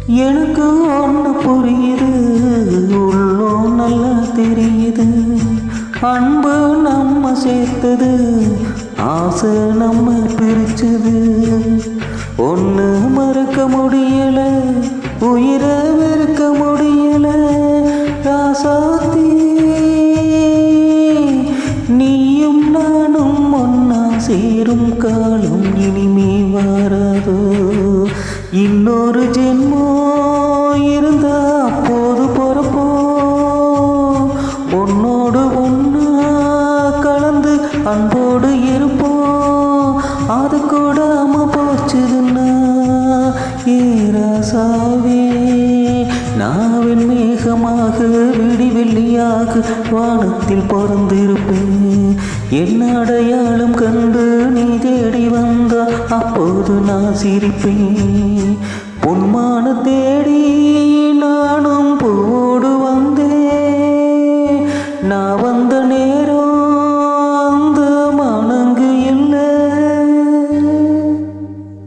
எனக்கு ஒன்று புரியுது, உள்ளம் நல்லா தெரியுது. அன்பு நம்ம சேர்த்தது, ஆசை நம்ம பிரிச்சது. ஒன்று மறக்க முடியல, உயிரை வெறுக்க முடியல. ராசாத்தி நீயும் நானும் ஒன்னா சேரும் காலம் இனிமே வராதோ. இன்னொரு ஜென்மோ இருந்தா அப்போது பொறப்போ, உன்னோடு ஒன்னா கலந்து அன்போடு இருப்போம். அது கூடாம போச்சுதுன்னா ஏராசாவே நாவின் மேகமாக விடிவெள்ளியாக வானத்தில் பறந்திருப்பேன். என்ன அடையாளம் கண்டு நீ தேடி வந்தா அப்போது நான் சிரிப்பேன். பொன்மான தேடி நானும் போடு வந்தேன். நான் வந்த